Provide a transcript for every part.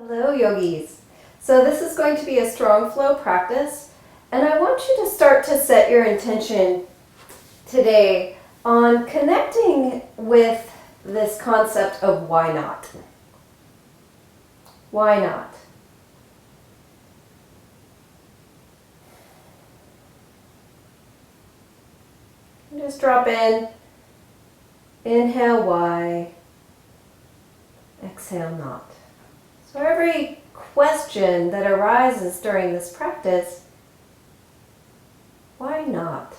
Hello yogis. So this is going to be a strong flow practice, and I want you to start to set your intention today on connecting with this concept of why not. Why not? And just drop in, inhale why, exhale not. So every question that arises during this practice, why not?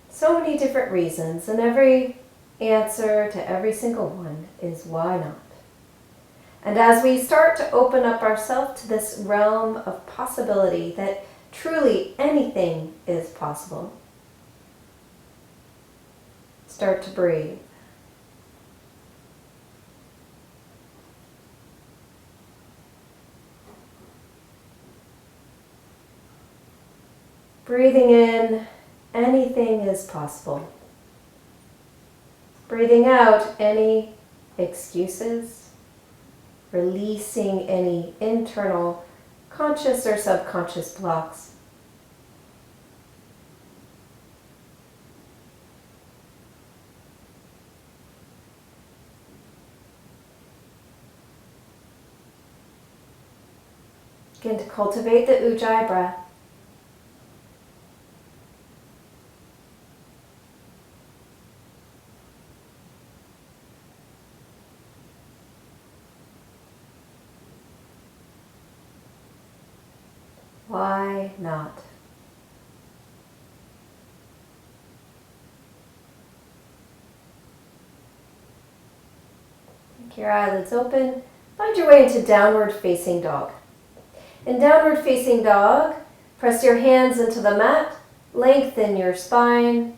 So many different reasons, and every answer to every single one is why not. And as we start to open up ourselves to this realm of possibility that truly anything is possible, start to breathe. Breathing in, anything is possible. Breathing out, any excuses, releasing any internal conscious or subconscious blocks. Begin to cultivate the Ujjayi breath. Why not? Keep your eyelids open. Find your way into downward facing dog. In downward facing dog, press your hands into the mat, lengthen your spine.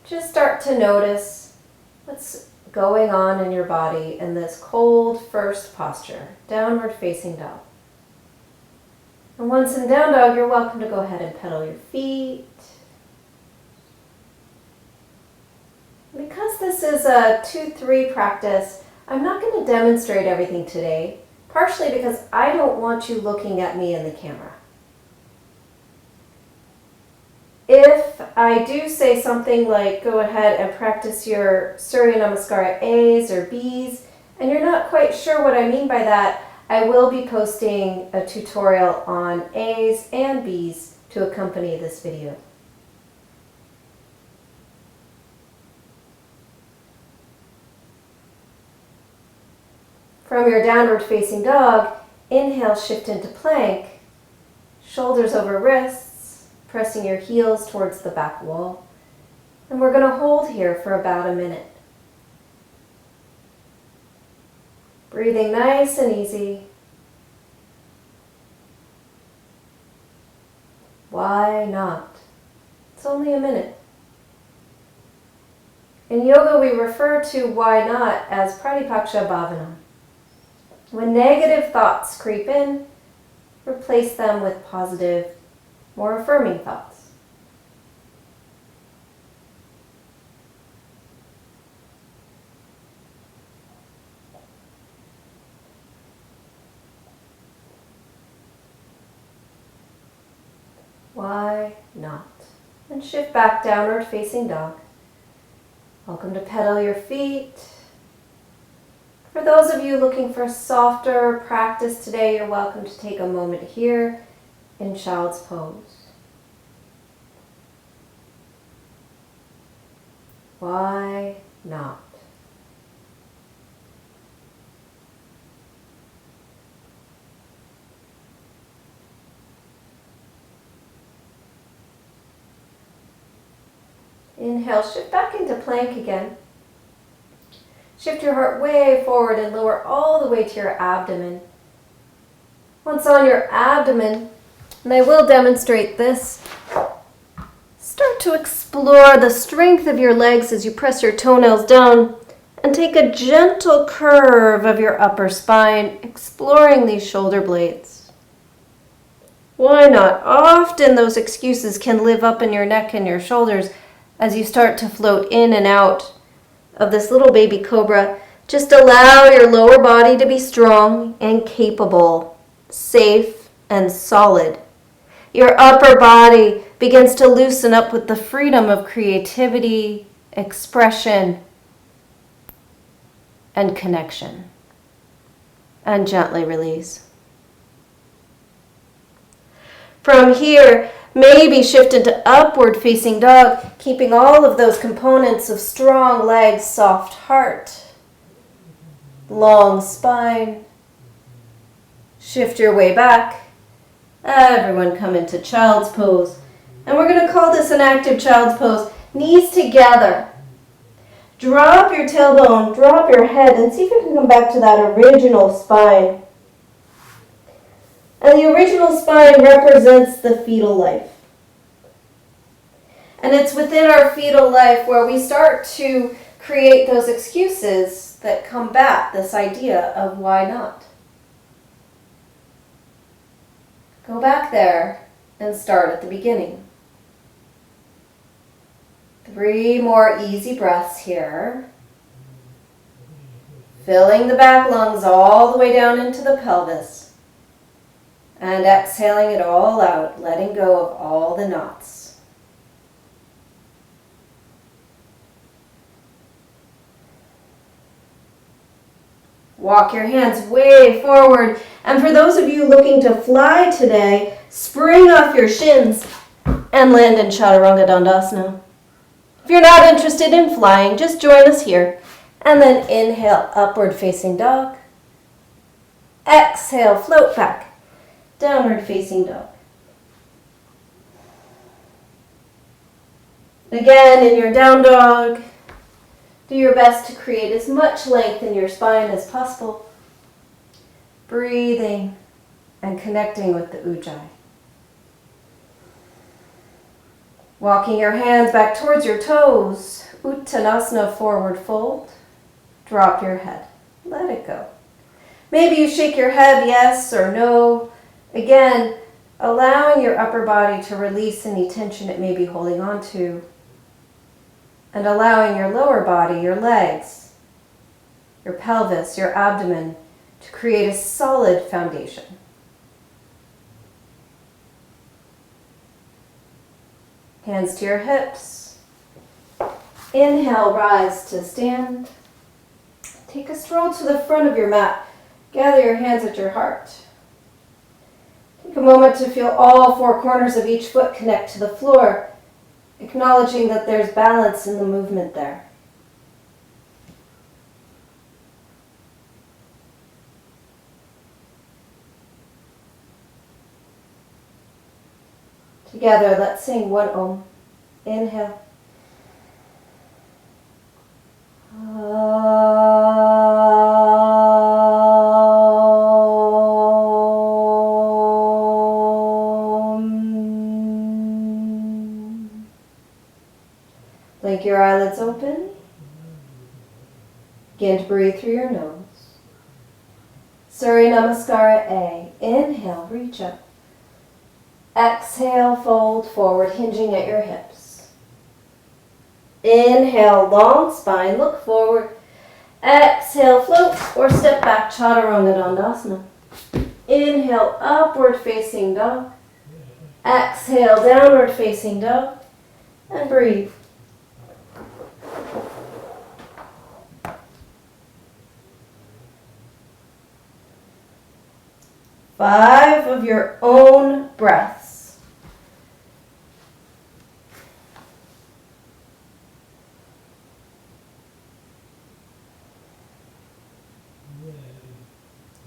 Just start to notice what's going on in your body in this cold first posture, downward facing dog. And once in down dog, you're welcome to go ahead and pedal your feet. Because this is a 2-3 practice, I'm not going to demonstrate everything today, partially because I don't want you looking at me in the camera. If I do say something like go ahead and practice your Surya Namaskara A's or B's, and you're not quite sure what I mean by that, I will be posting a tutorial on A's and B's to accompany this video. From your downward facing dog, inhale, shift into plank, shoulders over wrists, pressing your heels towards the back wall. And we're going to hold here for about a minute. Breathing nice and easy. Why not? It's only a minute. In yoga, we refer to why not as pratipaksha bhavana. When negative thoughts creep in, replace them with positive, more affirming thoughts. Why not? And shift back downward facing dog. Welcome to pedal your feet. For those of you looking for softer practice today, you're welcome to take a moment here in child's pose. Why not? Inhale, shift back into plank again. Shift your heart way forward and lower all the way to your abdomen. Once on your abdomen, and I will demonstrate this, start to explore the strength of your legs as you press your toenails down and take a gentle curve of your upper spine, exploring these shoulder blades. Why not? Often those excuses can live up in your neck and your shoulders as you start to float in and out of this little baby cobra, just allow your lower body to be strong and capable, safe and solid. Your upper body begins to loosen up with the freedom of creativity, expression, and connection. And gently release. From here, maybe shift into upward facing dog, keeping all of those components of strong legs, soft heart, long spine. Shift your way back. Everyone come into child's pose. And we're going to call this an active child's pose. Knees together. Drop your tailbone, drop your head, and see if you can come back to that original spine. And the original spine represents the fetal life. And it's within our fetal life where we start to create those excuses that combat this idea of why not. Go back there and start at the beginning. 3 more easy breaths here. Filling the back lungs all the way down into the pelvis. And exhaling it all out, letting go of all the knots. Walk your hands way forward. And for those of you looking to fly today, spring off your shins and land in Chaturanga Dandasana. If you're not interested in flying, just join us here. And then inhale, upward facing dog. Exhale, float back, downward facing dog. Again, in your down dog, do your best to create as much length in your spine as possible. Breathing and connecting with the Ujjayi. Walking your hands back towards your toes. Uttanasana, forward fold. Drop your head. Let it go. Maybe you shake your head yes or no. Again, allowing your upper body to release any tension it may be holding on to. And allowing your lower body, your legs, your pelvis, your abdomen, to create a solid foundation. Hands to your hips. Inhale, rise to stand. Take a stroll to the front of your mat. Gather your hands at your heart. Take a moment to feel all 4 corners of each foot connect to the floor, acknowledging that there's balance in the movement there. Together, let's sing 1 Om. Inhale. Blink your eyelids open. Begin to breathe through your nose. Surya Namaskara A. Inhale, reach up. Exhale, fold forward, hinging at your hips. Inhale, long spine, look forward. Exhale, float or step back, Chaturanga Dandasana. Inhale, upward facing dog. Exhale, downward facing dog. And breathe. Five of your own breaths.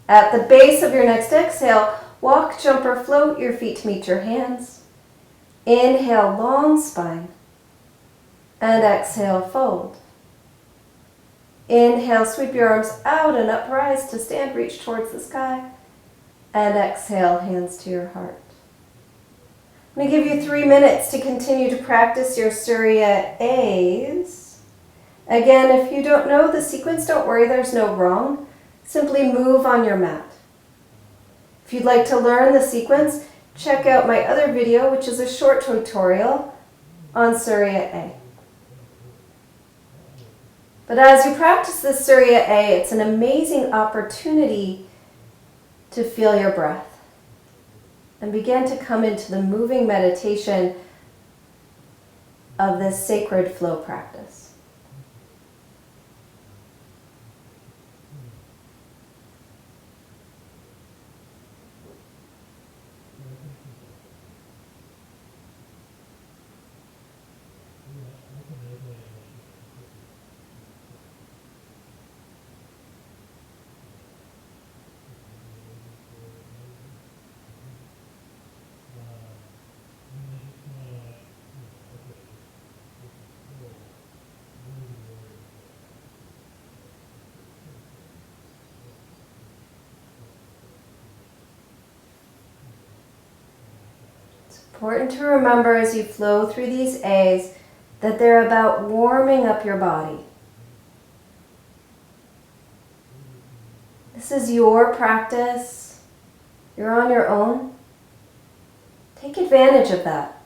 At the base of your next exhale, walk, jump, or float your feet to meet your hands. Inhale, long spine. And exhale, fold. Inhale, sweep your arms out and uprise to stand, reach towards the sky. And exhale, hands to your heart. I'm going to give you 3 minutes to continue to practice your Surya A's. Again, if you don't know the sequence, don't worry, there's no wrong. Simply move on your mat. If you'd like to learn the sequence, check out my other video, which is a short tutorial on Surya A. But as you practice this Surya A, it's an amazing opportunity to feel your breath and begin to come into the moving meditation of this sacred flow practice. Important to remember as you flow through these A's that they're about warming up your body. This is your practice. You're on your own. Take advantage of that.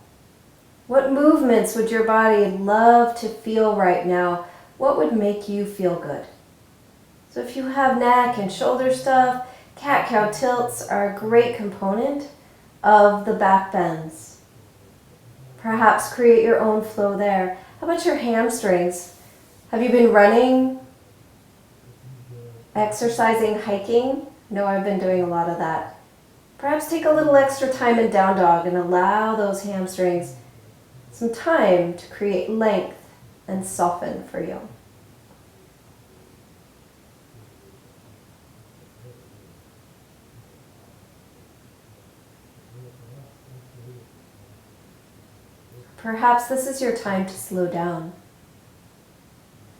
What movements would your body love to feel right now? What would make you feel good? So if you have neck and shoulder stuff, cat-cow tilts are a great component of the back bends. Perhaps create your own flow there. How about your hamstrings? Have you been running, exercising, hiking? No, I've been doing a lot of that. Perhaps take a little extra time in down dog and allow those hamstrings some time to create length and soften for you. Perhaps this is your time to slow down.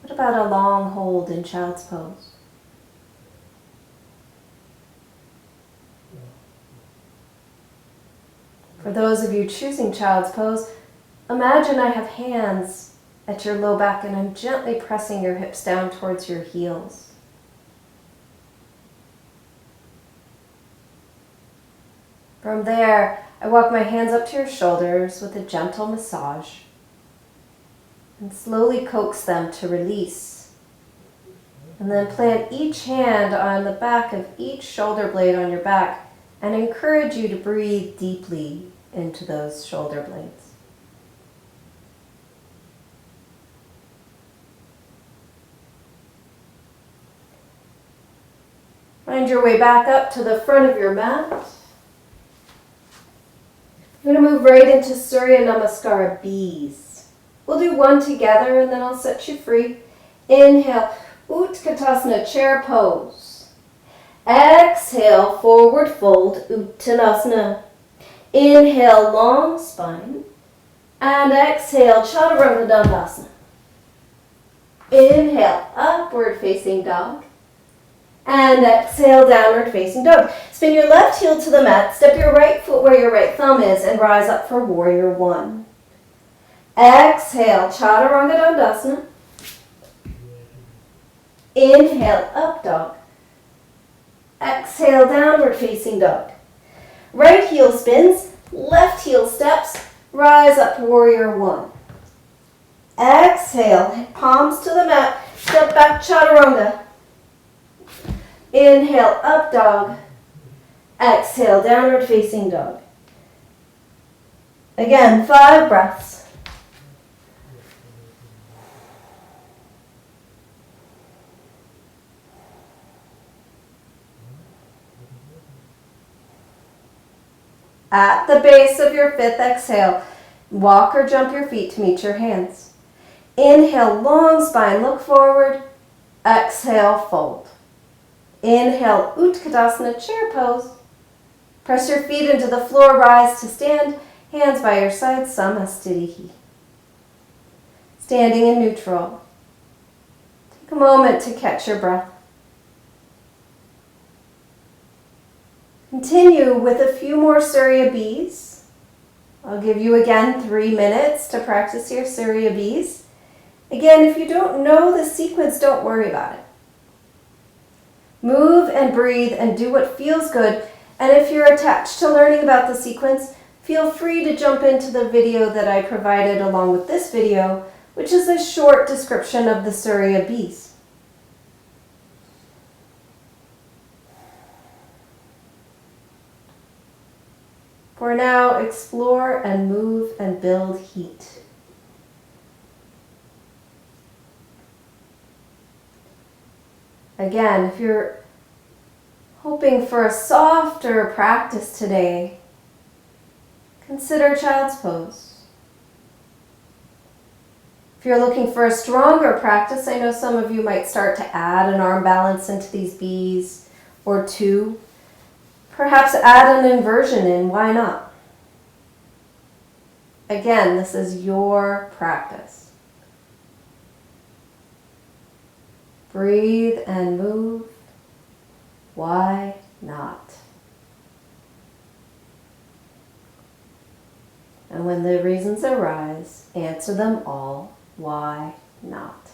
What about a long hold in child's pose? For those of you choosing child's pose, imagine I have hands at your low back and I'm gently pressing your hips down towards your heels. From there, I walk my hands up to your shoulders with a gentle massage and slowly coax them to release. And then plant each hand on the back of each shoulder blade on your back and encourage you to breathe deeply into those shoulder blades. Find your way back up to the front of your mat. You're going to move right into Surya Namaskara B's. We'll do one together and then I'll set you free. Inhale, Utkatasana, chair pose. Exhale, forward fold, Uttanasana. Inhale, long spine. And exhale, Chaturanga Dandasana. Inhale, upward facing dog. And exhale, downward facing dog. Spin your left heel to the mat, step your right foot where your right thumb is, and rise up for warrior one. Exhale, Chaturanga Dandasana. Inhale, up dog. Exhale, downward facing dog. Right heel spins, left heel steps, rise up warrior one. Exhale, palms to the mat, step back Chaturanga. Inhale, up dog. Exhale, downward facing dog. Again, 5 breaths. At the base of your 5th exhale, walk or jump your feet to meet your hands. Inhale, long spine, look forward. Exhale, fold. Inhale, Utkatasana, chair pose. Press your feet into the floor, rise to stand, hands by your side, Samastitihi. Standing in neutral. Take a moment to catch your breath. Continue with a few more Surya B's. I'll give you again 3 minutes to practice your Surya B's. Again, if you don't know the sequence, don't worry about it. Move and breathe and do what feels good. And if you're attached to learning about the sequence, feel free to jump into the video that I provided along with this video which is a short description of the Surya bees. For now, explore and move and build heat. Again, if you're hoping for a softer practice today, consider child's pose. If you're looking for a stronger practice, I know some of you might start to add an arm balance into these bees or two. Perhaps add an inversion in, why not? Again, this is your practice. Breathe and move. Why not? And when the reasons arise, answer them all. Why not?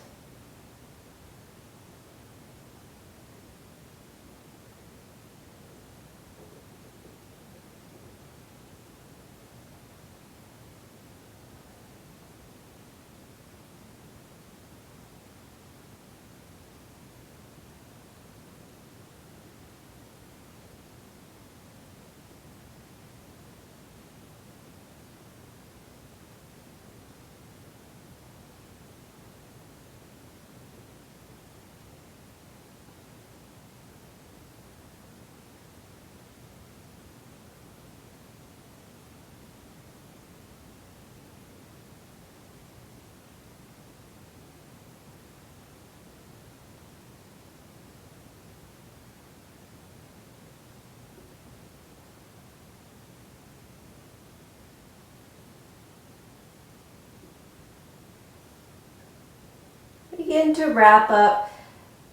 Begin to wrap up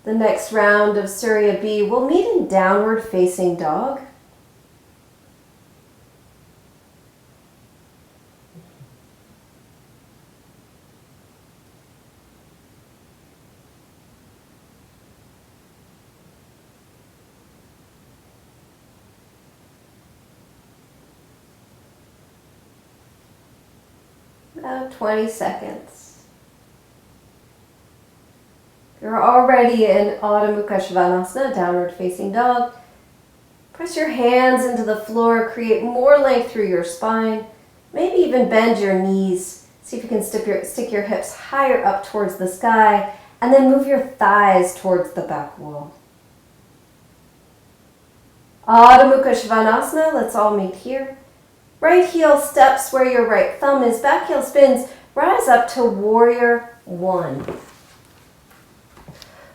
the next round of Surya Bee. We'll meet in downward facing dog. About 20 seconds. You're already in Adho Mukha Svanasana, downward facing dog. Press your hands into the floor, create more length through your spine. Maybe even bend your knees. See if you can stick your hips higher up towards the sky, and then move your thighs towards the back wall. Adho Mukha Svanasana, let's all meet here. Right heel steps where your right thumb is, back heel spins, rise up to Warrior One.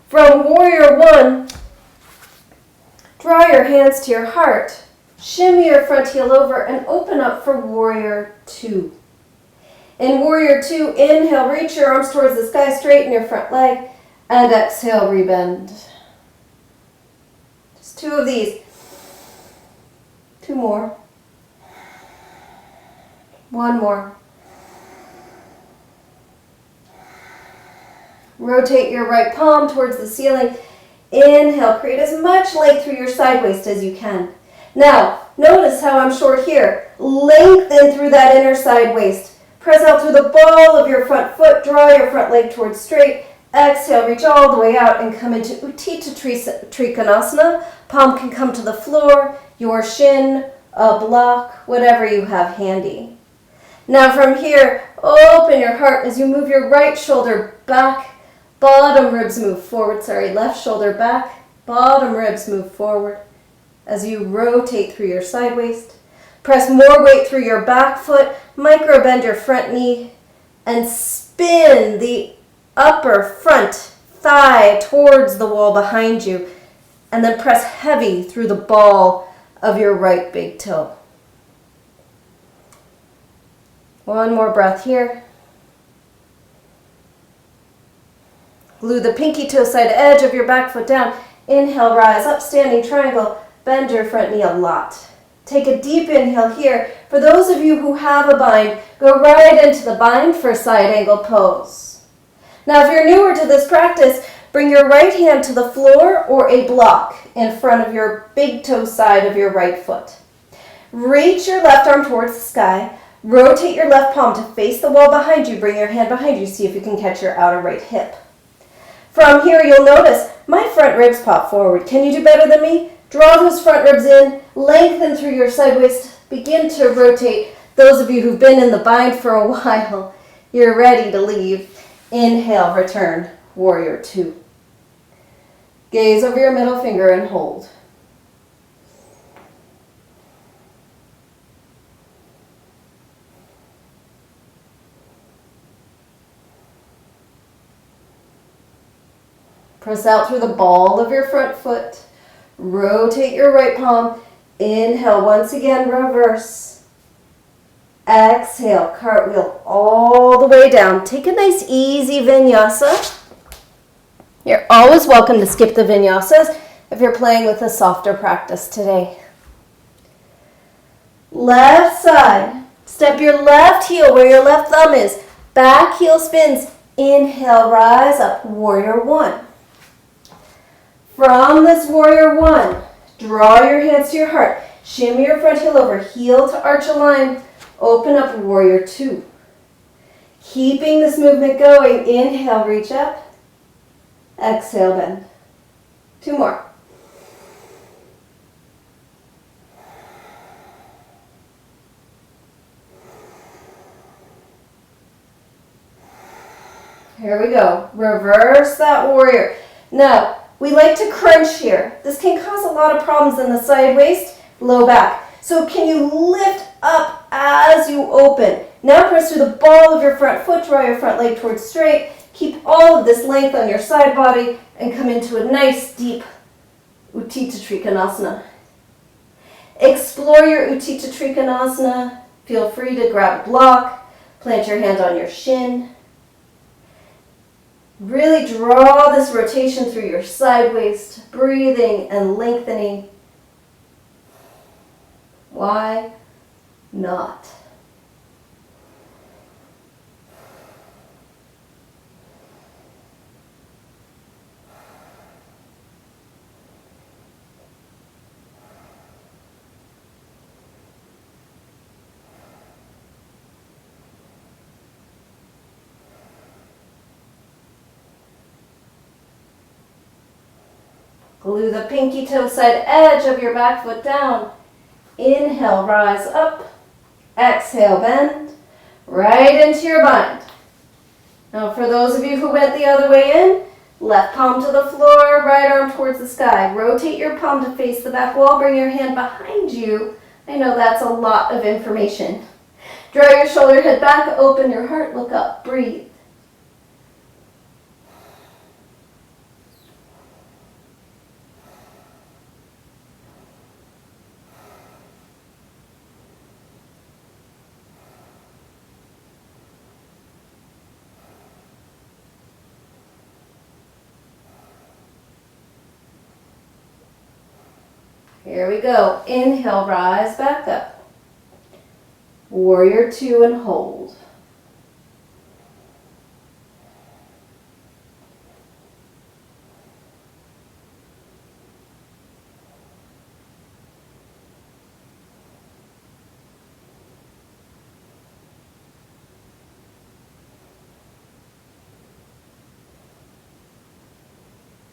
From Warrior One, draw your hands to your heart, shimmy your front heel over, and open up for Warrior Two. In Warrior Two, inhale, reach your arms towards the sky, straighten your front leg, and exhale, rebend. Just two of these. Two more. One more. Rotate your right palm towards the ceiling. Inhale, create as much length through your side waist as you can. Now, notice how I'm short here. Lengthen through that inner side waist. Press out through the ball of your front foot. Draw your front leg towards straight. Exhale, reach all the way out and come into Utthita Trikonasana. Palm can come to the floor, your shin, a block, whatever you have handy. Now from here, open your heart as you move your right shoulder back. Bottom ribs move forward, left shoulder back, bottom ribs move forward as you rotate through your side waist. Press more weight through your back foot, micro bend your front knee, and spin the upper front thigh towards the wall behind you, and then press heavy through the ball of your right big toe. One more breath here. Glue the pinky toe side edge of your back foot down. Inhale, rise up, standing triangle. Bend your front knee a lot. Take a deep inhale here. For those of you who have a bind, go right into the bind for side angle pose. Now, if you're newer to this practice, bring your right hand to the floor or a block in front of your big toe side of your right foot. Reach your left arm towards the sky. Rotate your left palm to face the wall behind you. Bring your hand behind you. See if you can catch your outer right hip. From here, you'll notice my front ribs pop forward. Can you do better than me? Draw those front ribs in, lengthen through your side waist, begin to rotate. Those of you who've been in the bind for a while, you're ready to leave. Inhale, return, warrior two. Gaze over your middle finger and hold. Press out through the ball of your front foot. Rotate your right palm. Inhale, once again, reverse. Exhale, cartwheel all the way down. Take a nice easy vinyasa. You're always welcome to skip the vinyasas if you're playing with a softer practice today. Left side. Step your left heel where your left thumb is. Back heel spins. Inhale, rise up, warrior one. From this warrior one, draw your hands to your heart. Shimmy your front heel over, heel to arch a line. Open up, warrior two. Keeping this movement going, inhale, reach up. Exhale, bend. Two more. Here we go. Reverse that warrior. Now, we like to crunch here. This can cause a lot of problems in the side waist, low back. So can you lift up as you open? Now press through the ball of your front foot, draw your front leg towards straight. Keep all of this length on your side body and come into a nice deep Utthita Trikonasana. Explore your Utthita Trikonasana. Feel free to grab a block, plant your hand on your shin. Really draw this rotation through your side waist, breathing and lengthening. Why not? Glue the pinky toe side edge of your back foot down. Inhale, rise up. Exhale, bend. Right into your bind. Now for those of you who went the other way in, left palm to the floor, right arm towards the sky. Rotate your palm to face the back wall. Bring your hand behind you. I know that's a lot of information. Draw your shoulder, head back, open your heart, look up, breathe. Here we go. Inhale, rise back up. Warrior two and hold.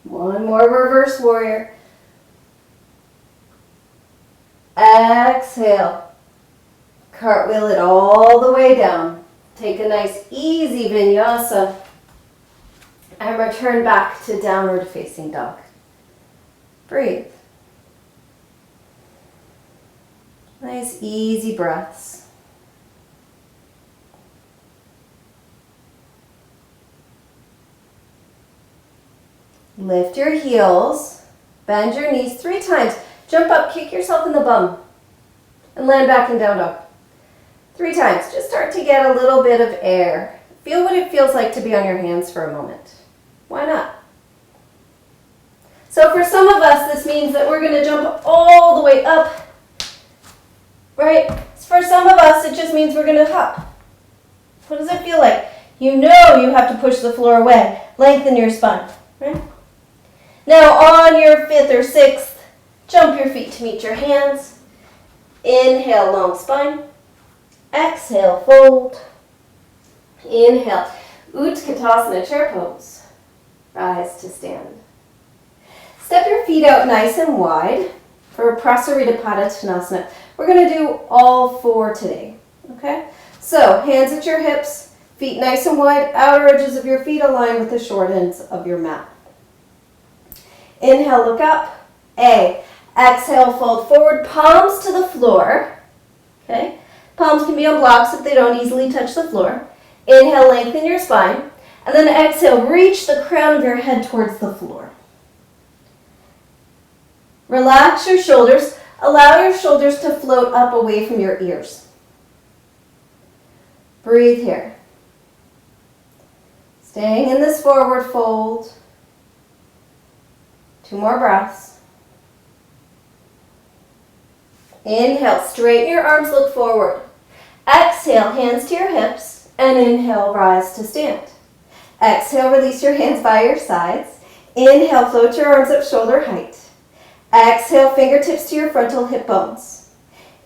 One more reverse warrior. Exhale. Cartwheel it all the way down. Take a nice easy vinyasa and return back to downward facing dog. Breathe. Nice easy breaths. Lift your heels, bend your knees 3 times. Jump up, kick yourself in the bum, and land back in down dog. 3 times. Just start to get a little bit of air. Feel what it feels like to be on your hands for a moment. Why not? So for some of us, this means that we're going to jump all the way up, right? For some of us, it just means we're going to hop. What does it feel like? You know you have to push the floor away. Lengthen your spine, right? Now on your 5th or 6th, jump your feet to meet your hands. Inhale, long spine. Exhale, fold. Inhale, Utkatasana chair pose. Rise to stand. Step your feet out nice and wide for Prasarita Padottanasana. We're going to do all 4 today, okay? So, hands at your hips, feet nice and wide, outer edges of your feet aligned with the short ends of your mat. Inhale, look up. A. Exhale, fold forward, palms to the floor, okay? Palms can be on blocks if they don't easily touch the floor. Inhale, lengthen your spine, and then exhale, reach the crown of your head towards the floor. Relax your shoulders. Allow your shoulders to float up away from your ears. Breathe here. Staying in this forward fold. 2 more breaths. Inhale, straighten your arms, look forward. Exhale, hands to your hips, and inhale, rise to stand. Exhale, release your hands by your sides. Inhale, float your arms up shoulder height. Exhale, fingertips to your frontal hip bones.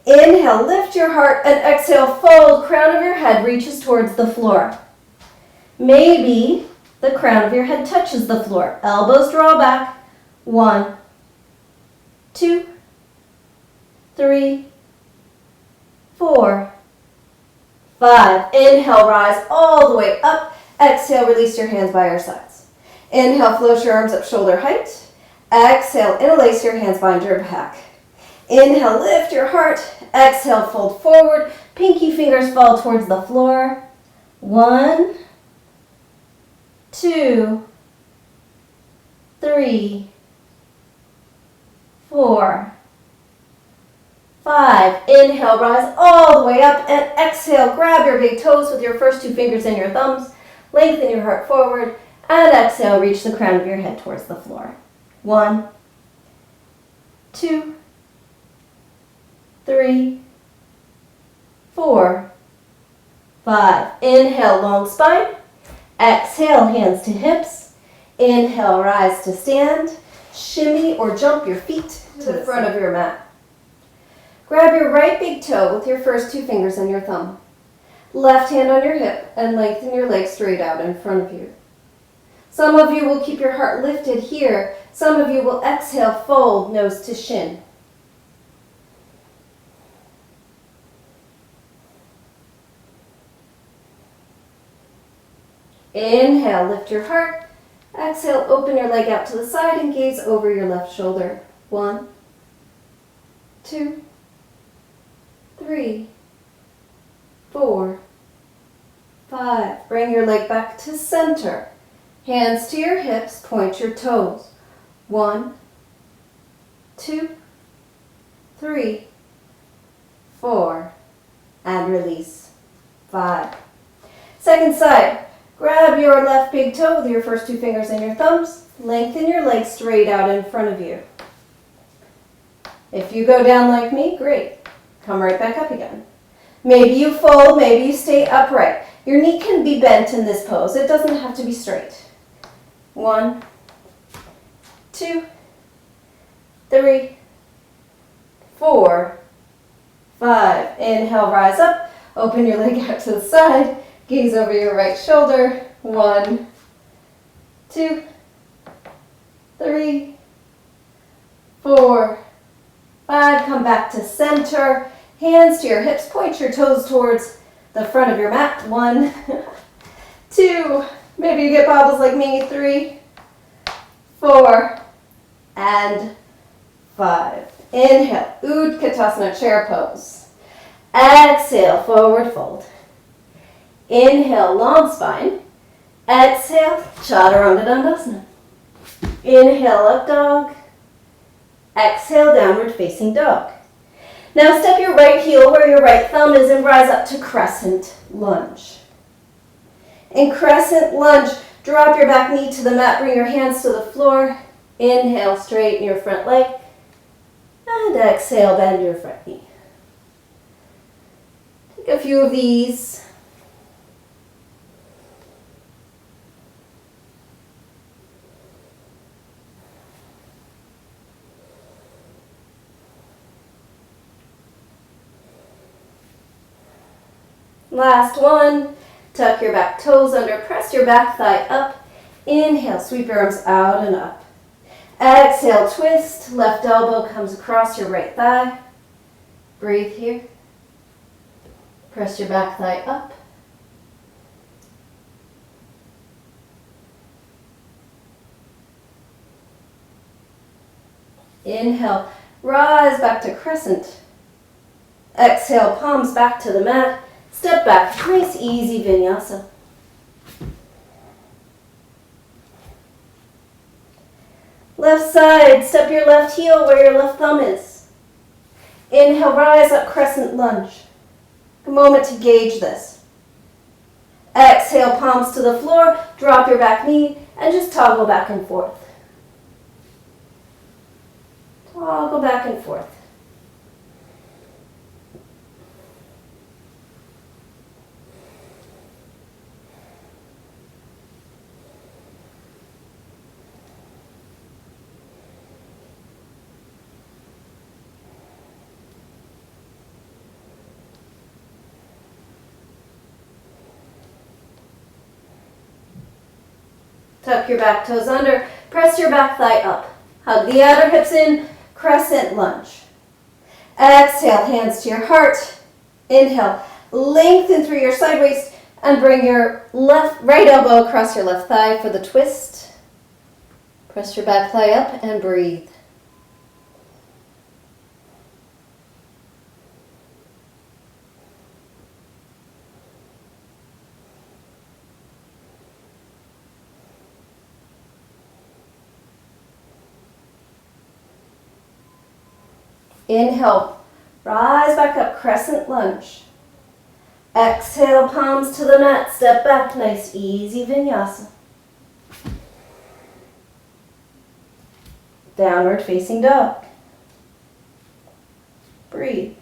Inhale, lift your heart, and exhale, fold, crown of your head reaches towards the floor. Maybe the crown of your head touches the floor. Elbows draw back. 1, 2, 3, 4, 5. Inhale, rise all the way up. Exhale, release your hands by your sides. Inhale, float your arms up shoulder height. Exhale, interlace your hands behind your back. Inhale, lift your heart. Exhale, fold forward. Pinky fingers fall towards the floor. 1, 2, 3, 4, 5. Inhale, rise all the way up, and exhale, grab your big toes with your first 2 fingers and your thumbs. Lengthen your heart forward, and exhale, reach the crown of your head towards the floor. 1, 2, 3, 4, 5. Inhale, long spine. Exhale, hands to hips. Inhale, rise to stand. Shimmy or jump your feet to the front of your mat. Grab your right big toe with your first 2 fingers and your thumb. Left hand on your hip and lengthen your leg straight out in front of you. Some of you will keep your heart lifted here. Some of you will exhale, fold, nose to shin. Inhale, lift your heart. Exhale, open your leg out to the side and gaze over your left shoulder. 1, 2, 3, 4, 5. Bring your leg back to center. Hands to your hips, point your toes. 1, 2, 3, 4, and release. 5. Second side. Grab your left big toe with your first 2 fingers and your thumbs. Lengthen your leg straight out in front of you. If you go down like me, great. Come right back up again. Maybe you fold, maybe you stay upright. Your knee can be bent in this pose. It doesn't have to be straight. 1, 2, 3, 4, 5. Inhale, rise up. Open your leg out to the side. Gaze over your right shoulder. 1, 2, 3, 4, 5. Come back to center. Hands to your hips. Point your toes towards the front of your mat. 1, 2. Maybe you get bobbles like me. 3, 4, and 5. Inhale. Utkatasana chair pose. Exhale. Forward fold. Inhale, long spine. Exhale, Chaturanga Dandasana. Inhale, up dog. Exhale, downward facing dog. Now step your right heel where your right thumb is and rise up to crescent lunge. In crescent lunge, drop your back knee to the mat, bring your hands to the floor. Inhale, straighten your front leg. And exhale, bend your front knee. Take a few of these. Last one. Tuck your back toes under, press your back thigh up. Inhale, sweep your arms out and up. Exhale, twist, left elbow comes across your right thigh. Breathe here. Press your back thigh up. Inhale, rise back to crescent. Exhale, palms back to the mat. Step back, nice easy vinyasa. Left side, step your left heel where your left thumb is. Inhale, rise up, crescent lunge. A moment to gauge this. Exhale, palms to the floor, drop your back knee, and just toggle back and forth. Toggle back and forth. Tuck your back toes under, press your back thigh up. Hug the outer hips in, crescent lunge. Exhale, hands to your heart. Inhale, lengthen through your side waist and bring your right elbow across your left thigh for the twist. Press your back thigh up and breathe. Inhale, rise back up, crescent lunge. Exhale, palms to the mat, step back, nice easy vinyasa. Downward facing dog. Breathe.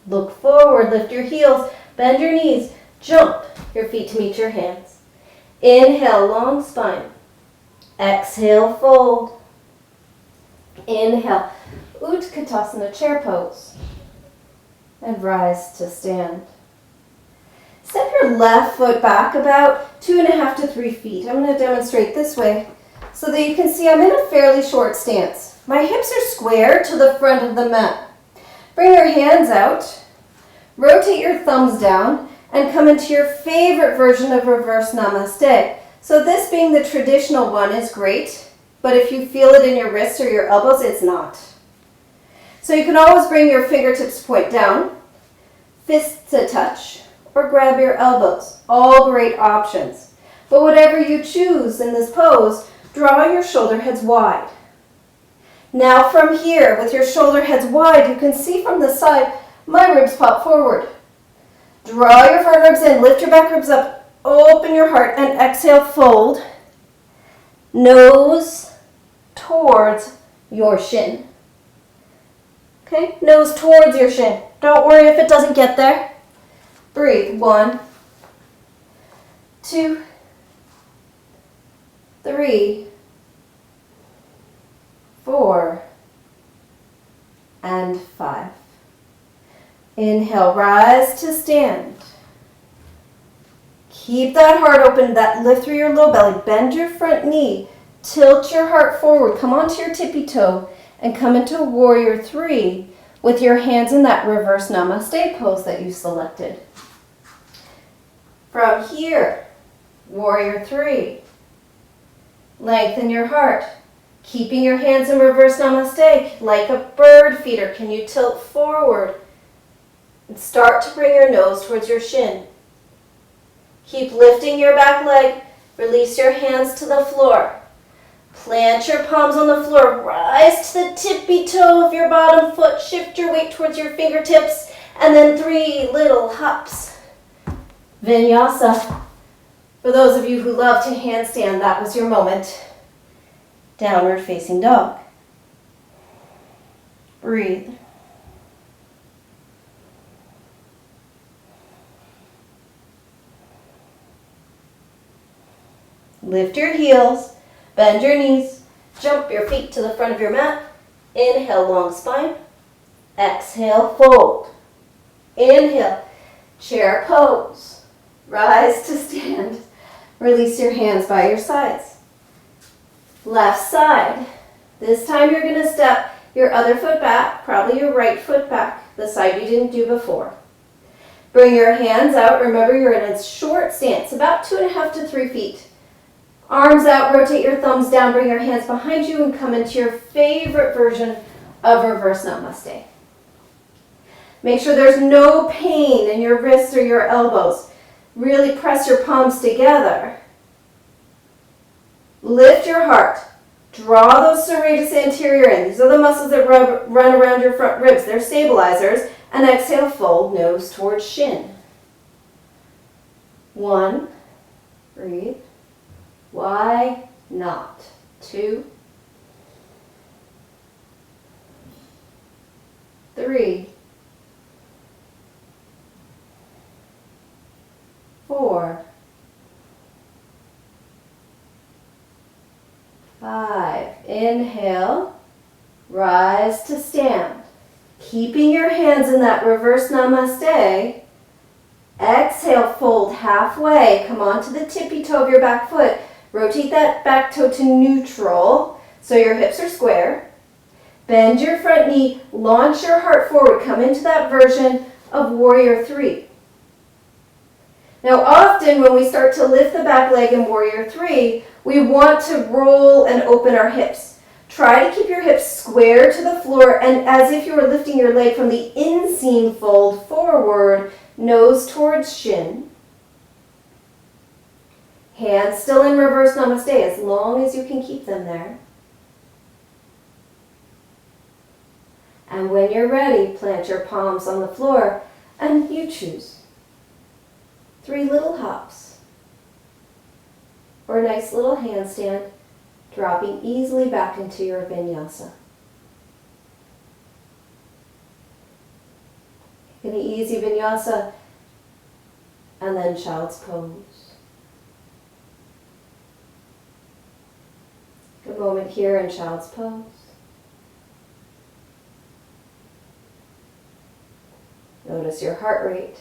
Look forward, lift your heels, bend your knees, jump your feet to meet your hands. Inhale, long spine. Exhale, fold. Inhale, Utkatasana, chair pose. And rise to stand. Step your left foot back about 2.5 to 3 feet. I'm going to demonstrate this way so that you can see I'm in a fairly short stance. My hips are square to the front of the mat. Bring your hands out, rotate your thumbs down, and come into your favorite version of reverse namaste. So this being the traditional one is great, but if you feel it in your wrists or your elbows, it's not. So you can always bring your fingertips point down, fists to touch, or grab your elbows. All great options. But whatever you choose in this pose, draw your shoulder heads wide. Now from here, with your shoulder heads wide, you can see from the side, my ribs pop forward. Draw your front ribs in, lift your back ribs up, open your heart, and exhale, fold. Nose towards your shin. Okay, nose towards your shin. Don't worry if it doesn't get there. Breathe. 1, 2, 3, 4, and 5. Inhale, rise to stand. Keep that heart open, that lift through your low belly. Bend your front knee. Tilt your heart forward. Come onto your tippy toe and come into warrior 3 with your hands in that reverse namaste pose that you selected. From here, warrior 3. Lengthen your heart. Keeping your hands in reverse namaste, like a bird feeder, can you tilt forward and start to bring your nose towards your shin. Keep lifting your back leg, release your hands to the floor. Plant your palms on the floor, rise to the tippy toe of your bottom foot, shift your weight towards your fingertips, and then 3 little hops. Vinyasa. For those of you who love to handstand, that was your moment. Downward facing dog. Breathe. Lift your heels, bend your knees, jump your feet to the front of your mat. Inhale, long spine. Exhale, fold. Inhale, chair pose. Rise to stand. Release your hands by your sides. Left side. This time you're going to step your other foot back, probably your right foot back, the side you didn't do before. Bring your hands out. Remember, you're in a short stance, about 2.5 to 3 feet. Arms out, rotate your thumbs down, bring your hands behind you and come into your favorite version of reverse namaste. Make sure there's no pain in your wrists or your elbows. Really press your palms together. Lift your heart. Draw those serratus anterior in. These are the muscles that run around your front ribs. They're stabilizers. And exhale, fold nose towards shin. 1. Breathe. Why not? 2. 3. 4. 5. Inhale, rise to stand. Keeping your hands in that reverse namaste. Exhale, fold halfway. Come onto the tippy toe of your back foot. Rotate that back toe to neutral so your hips are square. Bend your front knee, launch your heart forward. Come into that version of warrior 3. Now often when we start to lift the back leg in warrior 3, we want to roll and open our hips. Try to keep your hips square to the floor and as if you were lifting your leg from the inseam fold forward, nose towards shin. Hands still in reverse namaste as long as you can keep them there. And when you're ready, plant your palms on the floor and you choose 3 little hops or a nice little handstand, dropping easily back into your vinyasa. An easy vinyasa and then child's pose. A moment here in child's pose. Notice your heart rate.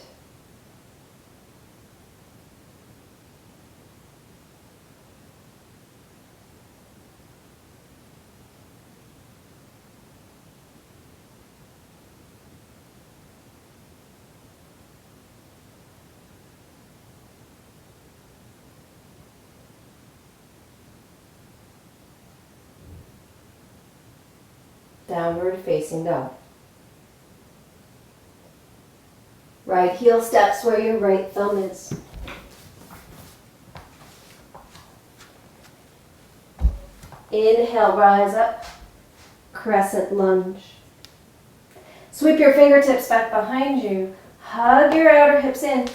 Downward facing dog. Right heel steps where your right thumb is. Inhale, rise up, crescent lunge. Sweep your fingertips back behind you. Hug your outer hips in.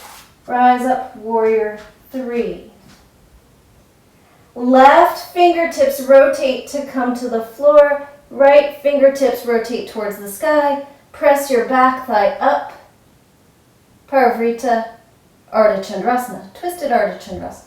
Rise up, warrior 3. Left fingertips rotate to come to the floor. Right fingertips rotate towards the sky. Press your back thigh up. Parivrtta Ardha Chandrasana, twisted Ardha Chandrasana.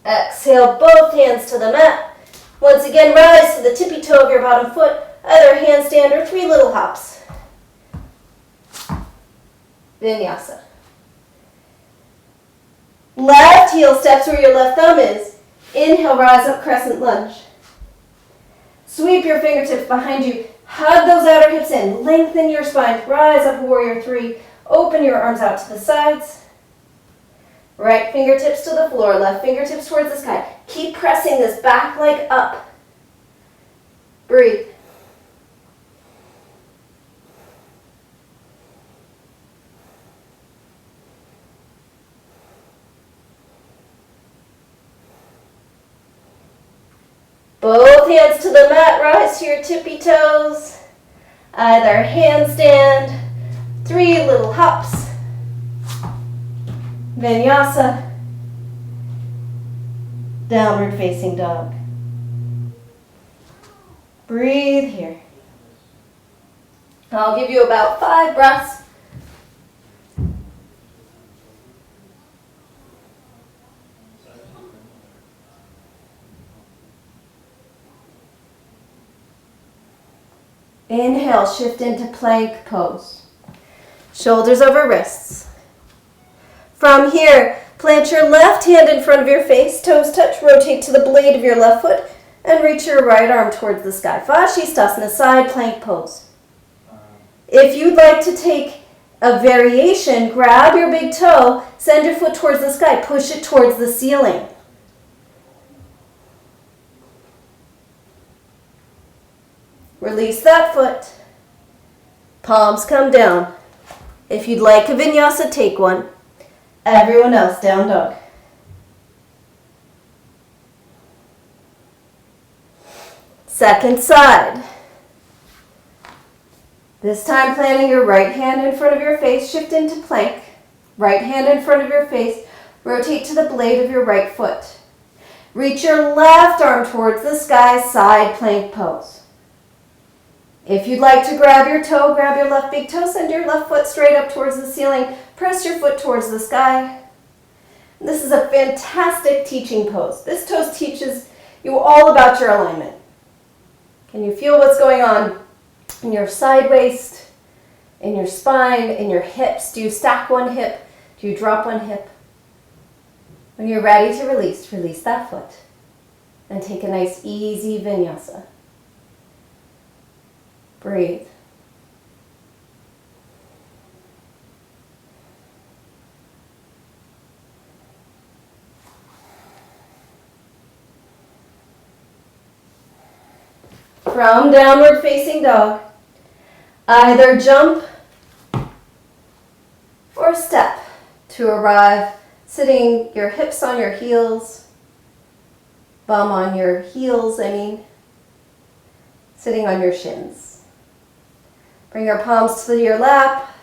Exhale, both hands to the mat. Once again, rise to the tippy toe of your bottom foot, either handstand or 3 little hops. Vinyasa. Left heel steps where your left thumb is. Inhale, rise up, crescent lunge. Sweep your fingertips behind you. Hug those outer hips in. Lengthen your spine. Rise up, warrior 3. Open your arms out to the sides. Right fingertips to the floor. Left fingertips towards the sky. Keep pressing this back leg up. Breathe. Both hands to the mat, rise to your tippy toes. Either handstand, 3 little hops. Vinyasa. Downward facing dog. Breathe here. I'll give you about 5 breaths. Inhale, shift into plank pose. Shoulders over wrists. From here, plant your left hand in front of your face, toes touch, rotate to the blade of your left foot, and reach your right arm towards the sky. Vashisthasana, side plank pose. If you'd like to take a variation, grab your big toe, send your foot towards the sky, push it towards the ceiling. Release that foot. Palms come down. If you'd like a vinyasa, take one. Everyone else, down dog. Second side. This time planting your right hand in front of your face, shift into plank. Right hand in front of your face, rotate to the blade of your right foot. Reach your left arm towards the sky, side plank pose. If you'd like to grab your toe, grab your left big toe, send your left foot straight up towards the ceiling, press your foot towards the sky. This is a fantastic teaching pose. This pose teaches you all about your alignment. Can you feel what's going on in your side waist, in your spine, in your hips? Do you stack one hip? Do you drop one hip? When you're ready to release, release that foot and take a nice easy vinyasa. Breathe. From downward facing dog, either jump or step to arrive sitting your hips on your heels, bum on your heels, sitting on your shins. Bring your palms to your lap.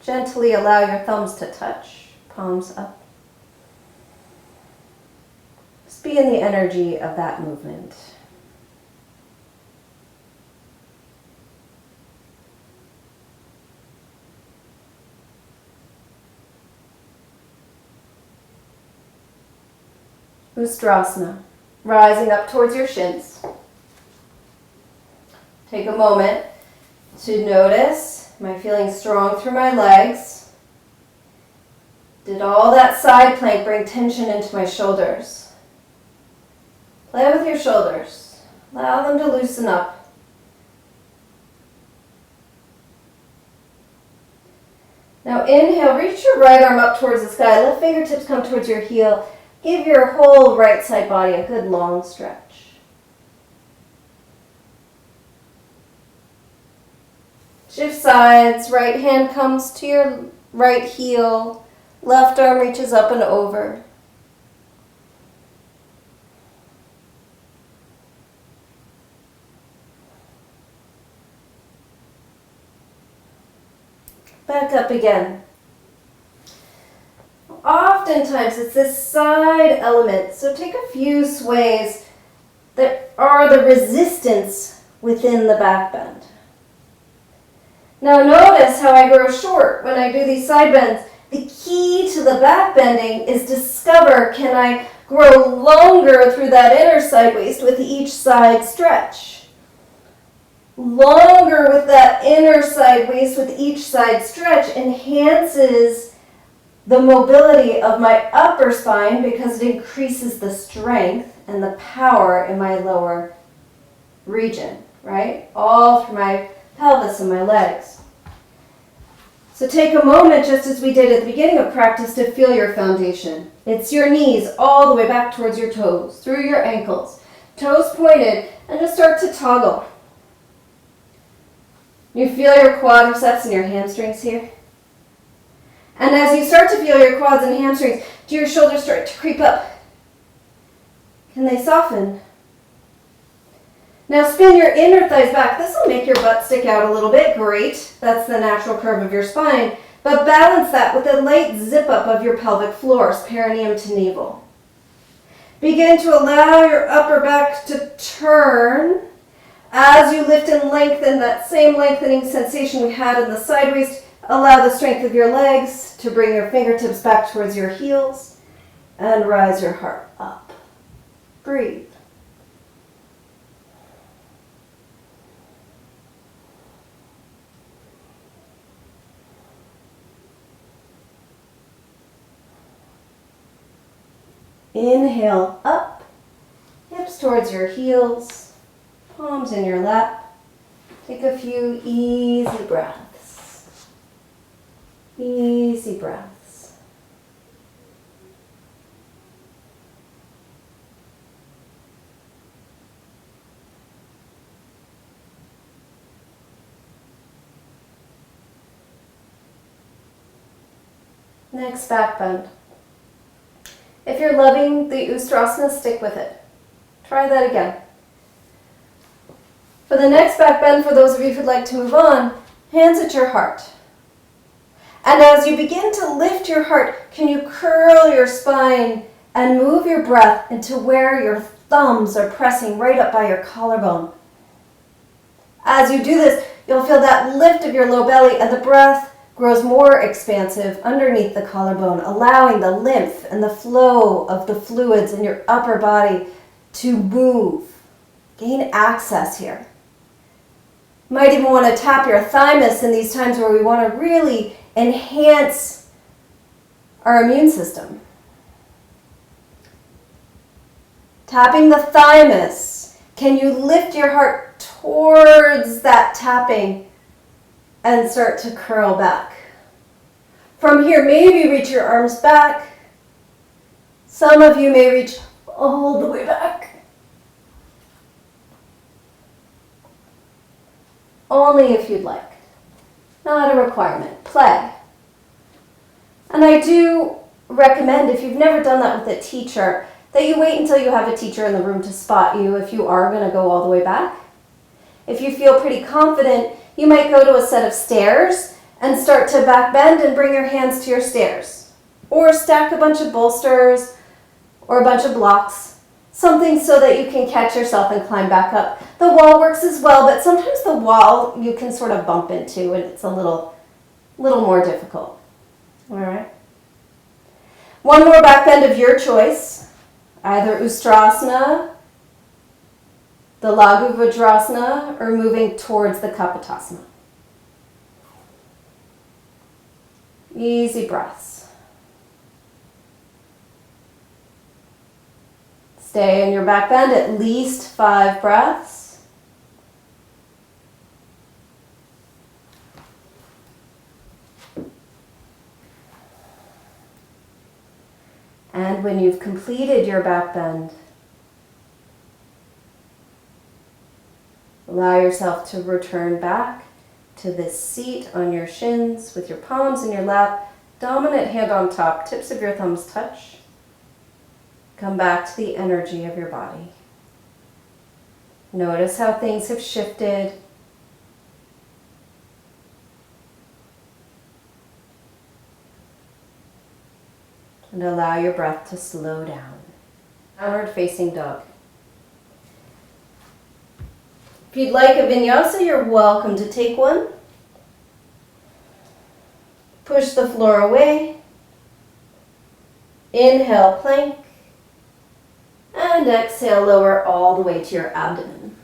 Gently allow your thumbs to touch. Palms up. Just be in the energy of that movement. Ustrasana, rising up towards your shins. Take a moment to notice, am I feeling strong through my legs? Did all that side plank bring tension into my shoulders? Play with your shoulders. Allow them to loosen up. Now inhale, reach your right arm up towards the sky. Left fingertips come towards your heel. Give your whole right side body a good long stretch. Shift sides, right hand comes to your right heel, left arm reaches up and over. Back up again. Oftentimes it's this side element, so take a few sways that are the resistance within the back bend. Now notice how I grow short when I do these side bends. The key to the back bending is discover, can I grow longer through that inner side waist with each side stretch? Longer with that inner side waist with each side stretch enhances the mobility of my upper spine because it increases the strength and the power in my lower region, right? All through my pelvis and my legs. So take a moment, just as we did at the beginning of practice, to feel your foundation. It's your knees all the way back towards your toes, through your ankles. Toes pointed, and just start to toggle. You feel your quadriceps and your hamstrings here? And as you start to feel your quads and hamstrings, do your shoulders start to creep up? Can they soften? Now spin your inner thighs back. This will make your butt stick out a little bit. Great. That's the natural curve of your spine. But balance that with a light zip up of your pelvic floor, perineum to navel. Begin to allow your upper back to turn as you lift and lengthen, that same lengthening sensation we had in the side waist. Allow the strength of your legs to bring your fingertips back towards your heels and rise your heart up. Breathe. Inhale up, hips towards your heels, palms in your lap. Take a few easy breaths. Easy breaths. Next back bend. If you're loving the Ustrasana, stick with it. Try that again. For the next back bend, for those of you who'd like to move on, hands at your heart. And as you begin to lift your heart, can you curl your spine and move your breath into where your thumbs are pressing right up by your collarbone. As you do this, you'll feel that lift of your low belly and the breath grows more expansive underneath the collarbone, allowing the lymph and the flow of the fluids in your upper body to move. Gain access here. You might even want to tap your thymus in these times where we want to really enhance our immune system. Tapping the thymus. Can you lift your heart towards that tapping and start to curl back? From here, maybe reach your arms back. Some of you may reach all the way back. Only if you'd like. Not a requirement. Play. And I do recommend, if you've never done that with a teacher, that you wait until you have a teacher in the room to spot you if you are going to go all the way back. If you feel pretty confident, you might go to a set of stairs and start to back bend and bring your hands to your stairs. Or stack a bunch of bolsters or a bunch of blocks. Something so that you can catch yourself and climb back up. The wall works as well, but sometimes the wall you can sort of bump into and it's a little more difficult. All right. One more back bend of your choice. Either Ustrasana, the Laghu Vajrasana, or moving towards the Kapotasana. Easy breaths. Stay in your back bend at least 5 breaths. And when you've completed your back bend, allow yourself to return back to this seat on your shins with your palms in your lap, dominant hand on top, tips of your thumbs touch. Come back to the energy of your body. Notice how things have shifted. And allow your breath to slow down. Downward facing dog. If you'd like a vinyasa, you're welcome to take one. Push the floor away. Inhale, plank. And exhale, lower all the way to your abdomen.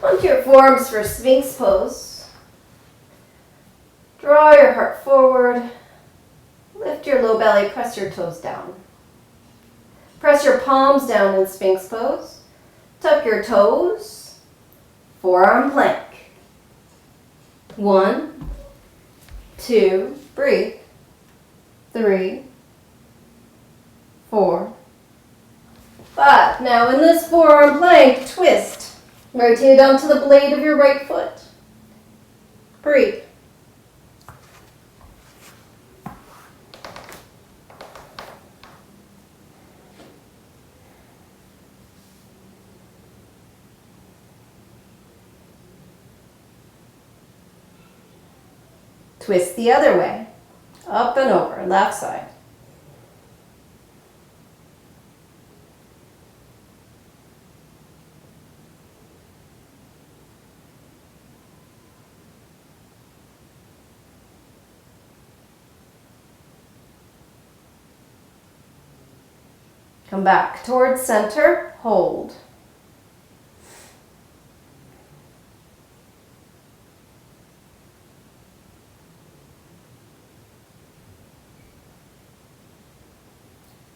Onto your forearms for Sphinx pose. Draw your heart forward. Lift your low belly, press your toes down. Press your palms down in Sphinx pose. Tuck your toes. Forearm plank. 1, 2, breathe. 3, 4, 5. Now in this forearm plank, twist. Rotate onto the blade of your right foot. Breathe. Twist the other way. Up and over, left side. Come back towards center, hold.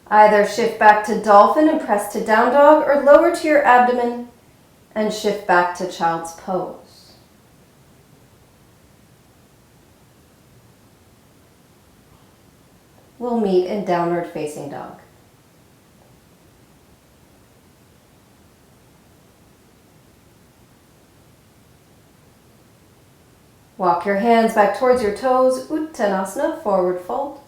Either shift back to dolphin and press to down dog, or lower to your abdomen and shift back to child's pose. We'll meet in downward facing dog. Walk your hands back towards your toes, Uttanasana, forward fold.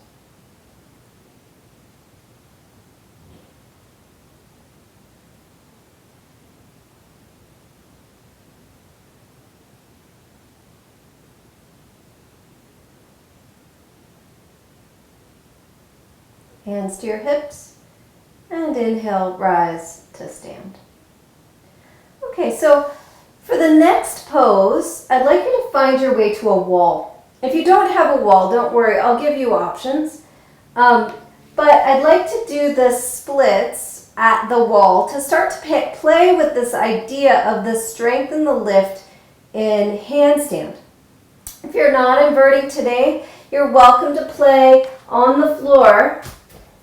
Hands to your hips, and inhale, rise to stand. Okay, so for the next pose, I'd like you to find your way to a wall. If you don't have a wall, don't worry, I'll give you options. But I'd like to do the splits at the wall to start to play with this idea of the strength and the lift in handstand. If you're not inverting today, you're welcome to play on the floor,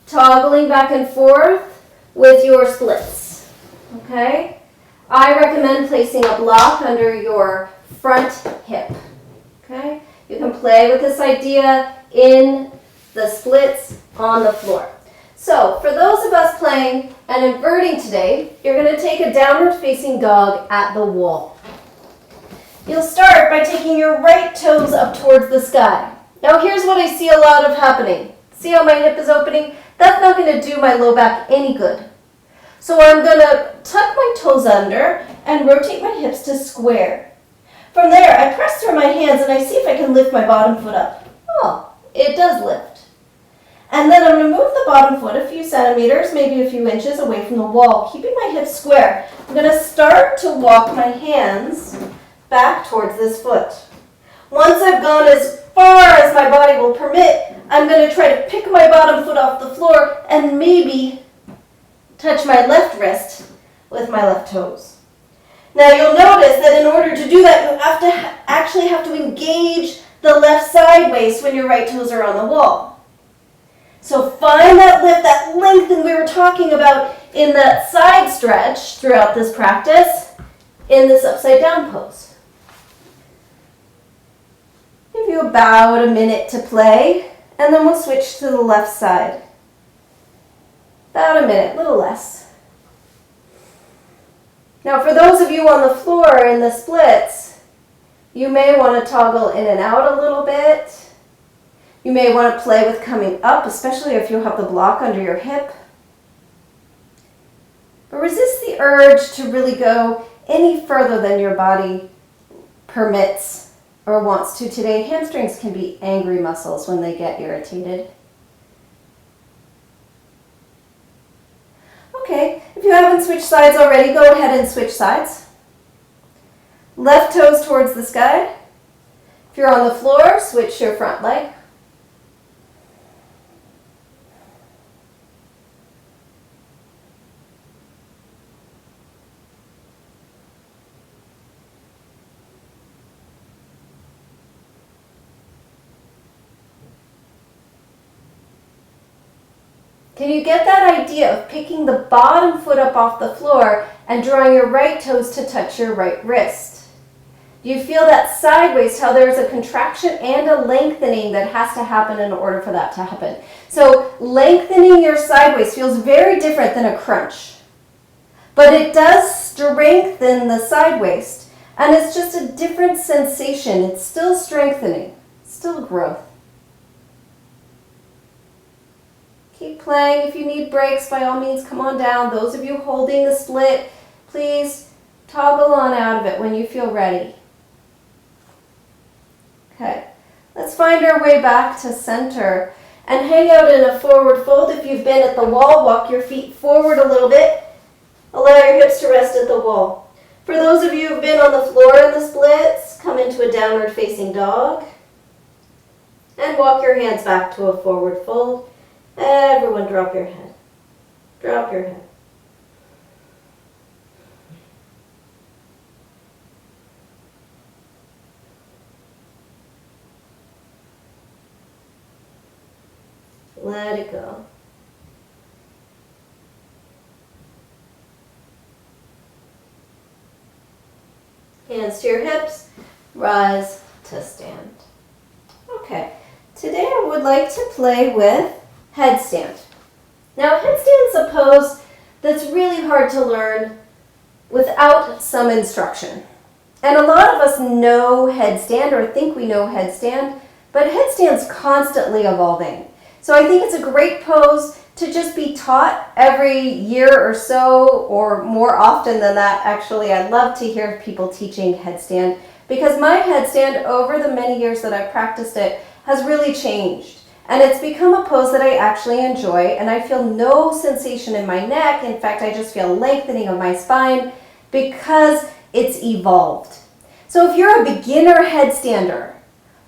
toggling back and forth with your splits, okay? I recommend placing a block under your front hip, okay? You can play with this idea in the splits on the floor. So for those of us playing and inverting today, you're going to take a downward facing dog at the wall. You'll start by taking your right toes up towards the sky. Now here's what I see a lot of happening. See how my hip is opening? That's not going to do my low back any good. So I'm going to tuck my toes under and rotate my hips to square. From there, I press through my hands and I see if I can lift my bottom foot up. Oh, it does lift. And then I'm going to move the bottom foot a few centimeters, maybe a few inches away from the wall, keeping my hips square. I'm going to start to walk my hands back towards this foot. Once I've gone as far as my body will permit, I'm going to try to pick my bottom foot off the floor and maybe touch my left wrist with my left toes. Now you'll notice that in order to do that, you have to actually have to engage the left side waist when your right toes are on the wall. So find that lift, that lengthen we were talking about in that side stretch throughout this practice in this upside down pose. Give you about a minute to play, and then we'll switch to the left side. About a minute, a little less. Now for those of you on the floor in the splits, you may want to toggle in and out a little bit. You may want to play with coming up, especially if you have the block under your hip. But resist the urge to really go any further than your body permits or wants to today. Hamstrings can be angry muscles when they get irritated. Okay, if you haven't switched sides already, go ahead and switch sides. Left toes towards the sky. If you're on the floor, switch your front leg. Can you get that idea of picking the bottom foot up off the floor and drawing your right toes to touch your right wrist? Do you feel that sideways, how there's a contraction and a lengthening that has to happen in order for that to happen? So lengthening your sideways feels very different than a crunch, but it does strengthen the side waist, and it's just a different sensation. It's still strengthening, still growth. Keep playing. If you need breaks, by all means, come on down. Those of you holding the split, please toggle on out of it when you feel ready. Okay, let's find our way back to center and hang out in a forward fold. If you've been at the wall, walk your feet forward a little bit. Allow your hips to rest at the wall. For those of you who've been on the floor in the splits, come into a downward facing dog and walk your hands back to a forward fold. Everyone drop your head. Drop your head. Let it go. Hands to your hips, rise to stand. Okay, today I would like to play with headstand. Now headstand's a pose that's really hard to learn without some instruction. And a lot of us know headstand or think we know headstand, but headstand's constantly evolving. So I think it's a great pose to just be taught every year or so, or more often than that. Actually, I love to hear people teaching headstand because my headstand over the many years that I've practiced it has really changed. And it's become a pose that I actually enjoy, and I feel no sensation in my neck. In fact, I just feel lengthening of my spine because it's evolved. So if you're a beginner headstander,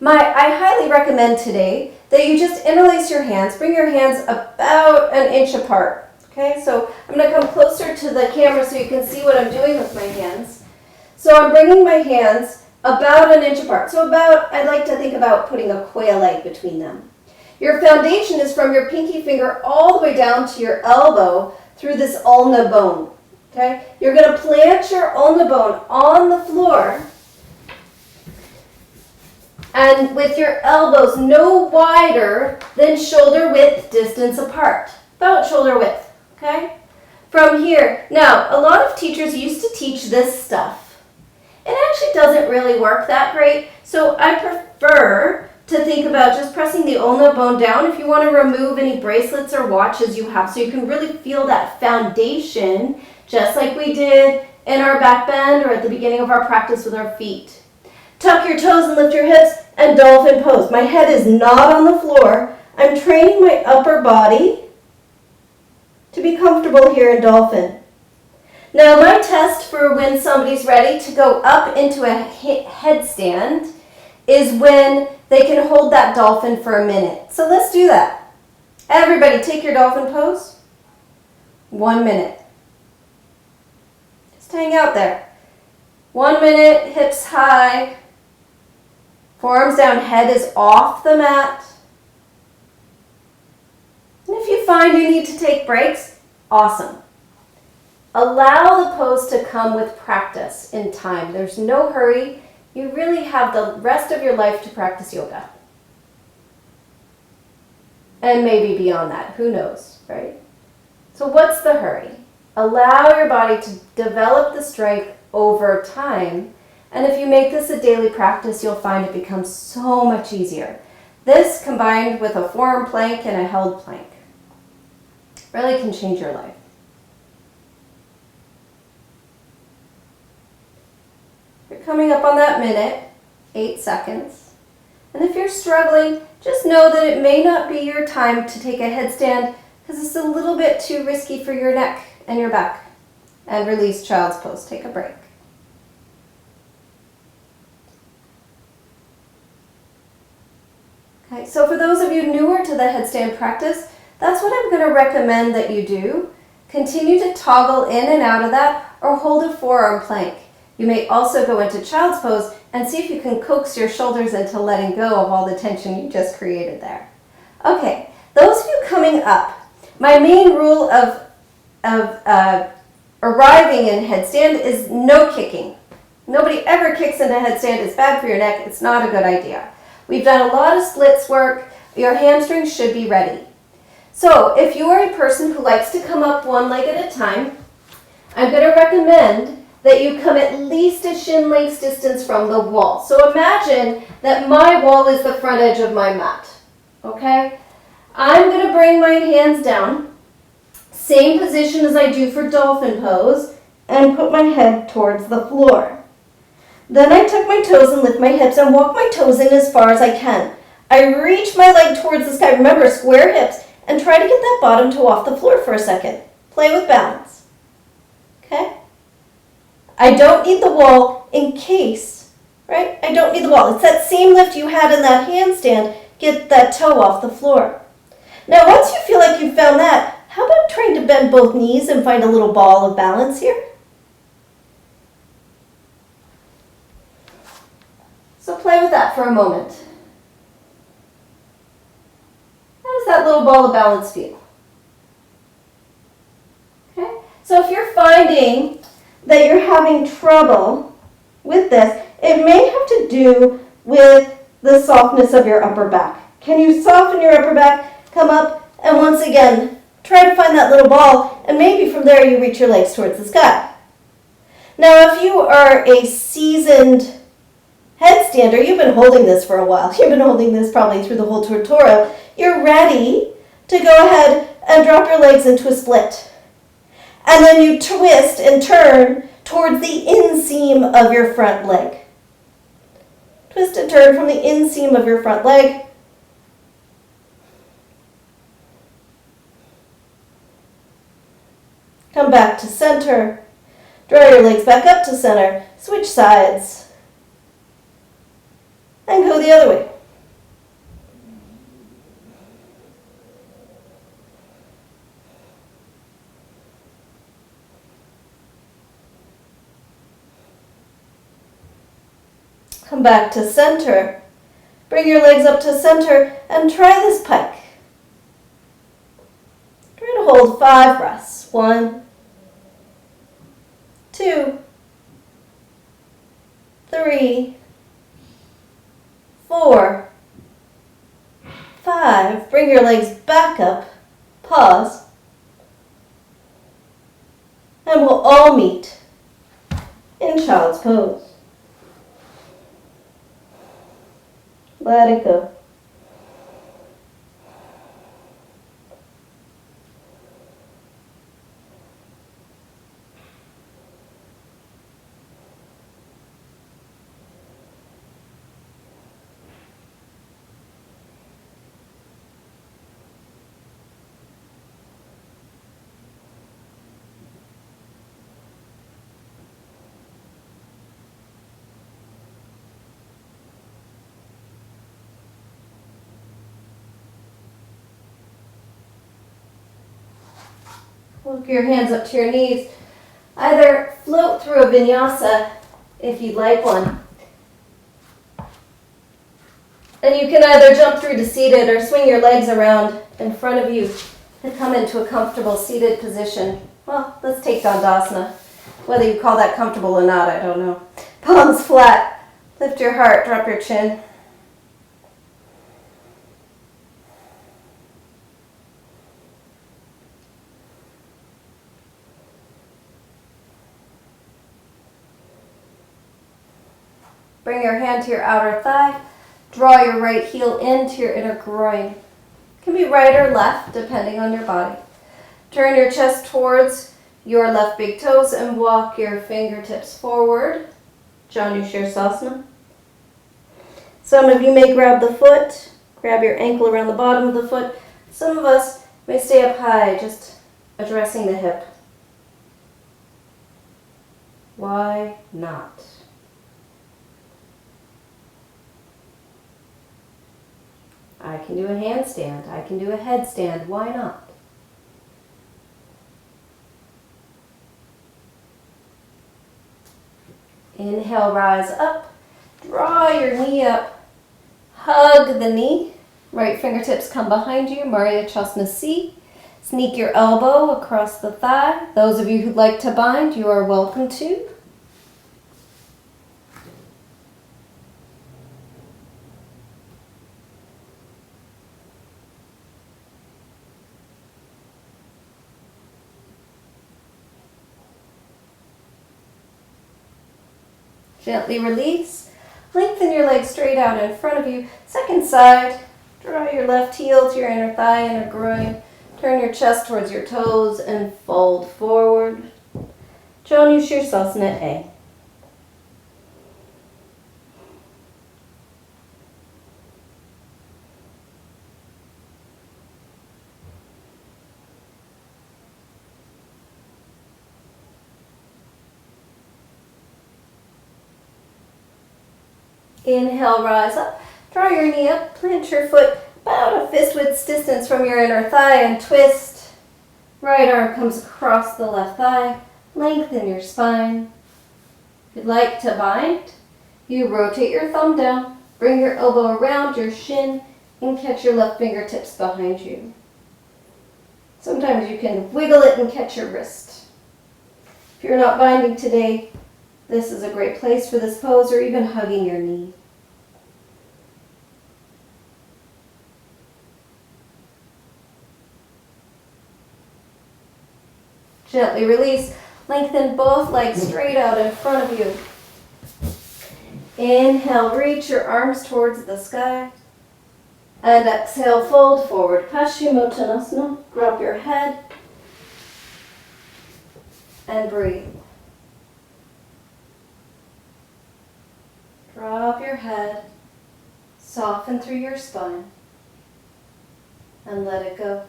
I highly recommend today that you just interlace your hands, bring your hands about an inch apart. Okay, so I'm going to come closer to the camera so you can see what I'm doing with my hands. So I'm bringing my hands about an inch apart. So I'd like to think about putting a quail egg between them. Your foundation is from your pinky finger all the way down to your elbow through this ulna bone. Okay? You're going to plant your ulna bone on the floor and with your elbows no wider than shoulder width distance apart. About shoulder width. Okay? From here. Now, a lot of teachers used to teach this stuff. It actually doesn't really work that great, so I prefer to think about just pressing the ulna bone down if you want to remove any bracelets or watches you have, so you can really feel that foundation, just like we did in our back bend or at the beginning of our practice with our feet. Tuck your toes and lift your hips and dolphin pose. My head is not on the floor. I'm training my upper body to be comfortable here in dolphin. Now my test for when somebody's ready to go up into a headstand is when they can hold that dolphin for a minute. So let's do that. Everybody take your dolphin pose. 1 minute. Just hang out there. 1 minute, hips high. Forearms down, head is off the mat. And if you find you need to take breaks, awesome. Allow the pose to come with practice in time. There's no hurry. You really have the rest of your life to practice yoga. And maybe beyond that, who knows, right? So what's the hurry? Allow your body to develop the strength over time. And if you make this a daily practice, you'll find it becomes so much easier. This combined with a forearm plank and a held plank really can change your life. You're coming up on that minute, 8 seconds. And if you're struggling, just know that it may not be your time to take a headstand because it's a little bit too risky for your neck and your back. And release child's pose. Take a break. Okay, so for those of you newer to the headstand practice, that's what I'm going to recommend that you do. Continue to toggle in and out of that or hold a forearm plank. You may also go into child's pose and see if you can coax your shoulders into letting go of all the tension you just created there. Okay, those of you coming up, my main rule of arriving in headstand is no kicking. Nobody ever kicks into headstand. It's bad for your neck. It's not a good idea. We've done a lot of splits work. Your hamstrings should be ready. So if you are a person who likes to come up one leg at a time, I'm going to recommend that you come at least a shin length distance from the wall. So imagine that my wall is the front edge of my mat. Okay? I'm going to bring my hands down, same position as I do for dolphin pose, and put my head towards the floor. Then I tuck my toes and lift my hips and walk my toes in as far as I can. I reach my leg towards the sky. Remember, square hips, and try to get that bottom toe off the floor for a second. Play with balance. Okay? I don't need the wall in case, right? I don't need the wall. It's that same lift you had in that handstand. Get that toe off the floor. Now, once you feel like you've found that, how about trying to bend both knees and find a little ball of balance here? So play with that for a moment. How does that little ball of balance feel? Okay? So if you're finding that you're having trouble with this, it may have to do with the softness of your upper back. Can you soften your upper back, come up, and once again, try to find that little ball, and maybe from there you reach your legs towards the sky. Now, if you are a seasoned headstander, you've been holding this for a while. You've been holding this probably through the whole tutorial. You're ready to go ahead and drop your legs into a split. And then you twist and turn towards the inseam of your front leg. Twist and turn from the inseam of your front leg. Come back to center. Draw your legs back up to center. Switch sides. And go the other way. Come back to center. Bring your legs up to center and try this pike. Try to hold 5 breaths. 1, 2, 3, 4, 5. Bring your legs back up. Pause. And we'll all meet in child's pose. Let it go. Walk your hands up to your knees. Either float through a vinyasa if you'd like one. And you can either jump through to seated or swing your legs around in front of you to come into a comfortable seated position. Well, let's take Dandasana. Whether you call that comfortable or not, I don't know. Palms flat. Lift your heart, drop your chin. Bring your hand to your outer thigh. Draw your right heel into your inner groin. It can be right or left, depending on your body. Turn your chest towards your left big toes and walk your fingertips forward. Janu Shirsasana. Some of you may grab the foot, grab your ankle around the bottom of the foot. Some of us may stay up high, just addressing the hip. Why not? I can do a handstand. I can do a headstand. Why not? Inhale, rise up. Draw your knee up. Hug the knee. Right fingertips come behind you. Mariachasana C. Sneak your elbow across the thigh. Those of you who'd like to bind, you are welcome to. Gently release. Lengthen your legs straight out in front of you. Second side. Draw your left heel to your inner thigh, inner groin. Turn your chest towards your toes and fold forward. Janu Shirsasana A. Inhale, rise up. Draw your knee up. Plant your foot about a fist width distance from your inner thigh and twist. Right arm comes across the left thigh. Lengthen your spine. If you'd like to bind, you rotate your thumb down. Bring your elbow around your shin and catch your left fingertips behind you. Sometimes you can wiggle it and catch your wrist. If you're not binding today, This is a great place for this pose, or even hugging your knee. Gently release. Lengthen both legs straight out in front of you. Inhale, reach your arms towards the sky. And exhale, fold forward. Paschimottanasana. Drop your head. And breathe. Drop your head. Soften through your spine. And let it go.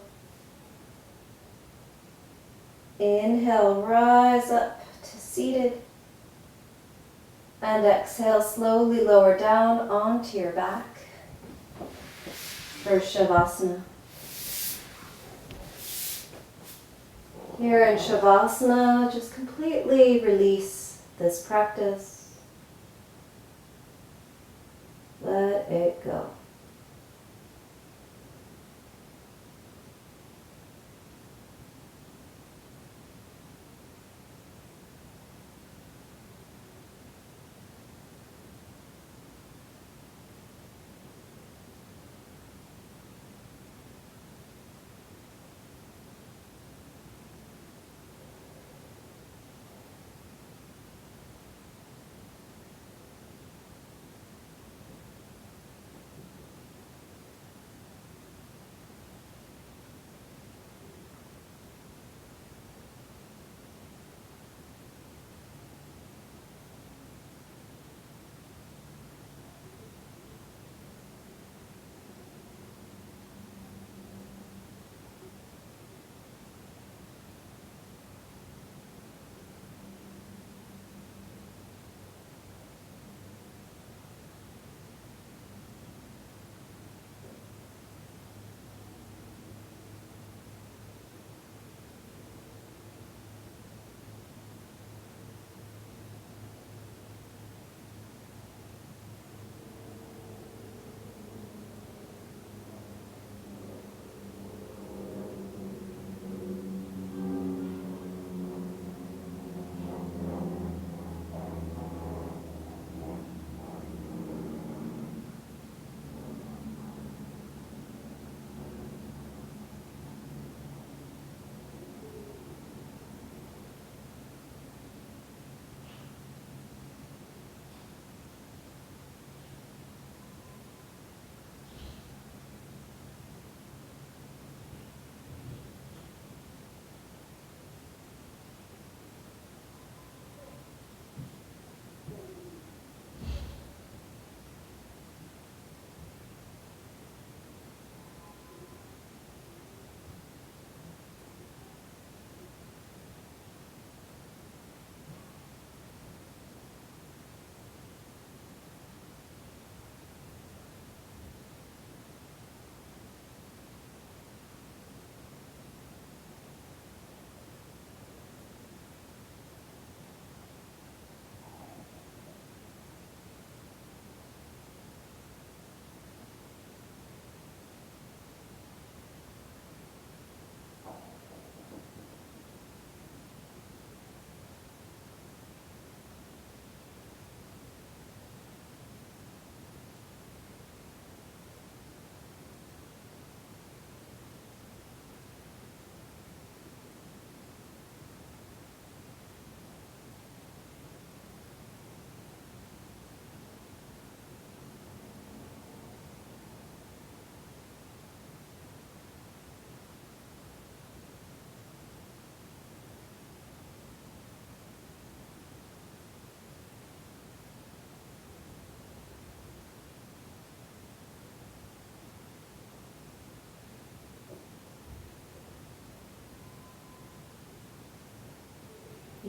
Inhale, rise up to seated. And exhale, slowly lower down onto your back for Shavasana. Here in Shavasana, just completely release this practice. Let it go.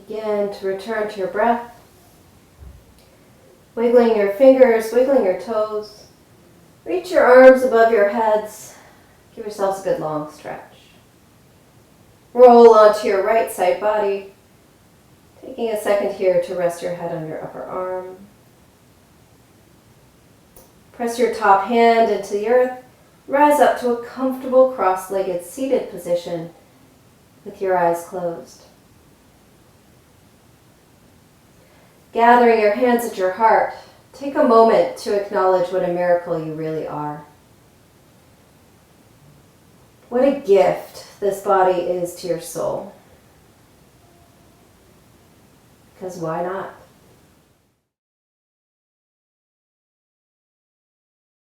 Begin to return to your breath. Wiggling your fingers, wiggling your toes. Reach your arms above your heads. Give yourselves a good long stretch. Roll onto your right side body. Taking a second here to rest your head on your upper arm. Press your top hand into the earth. Rise up to a comfortable cross-legged seated position with your eyes closed. Gathering your hands at your heart, take a moment to acknowledge what a miracle you really are. What a gift this body is to your soul. Because why not?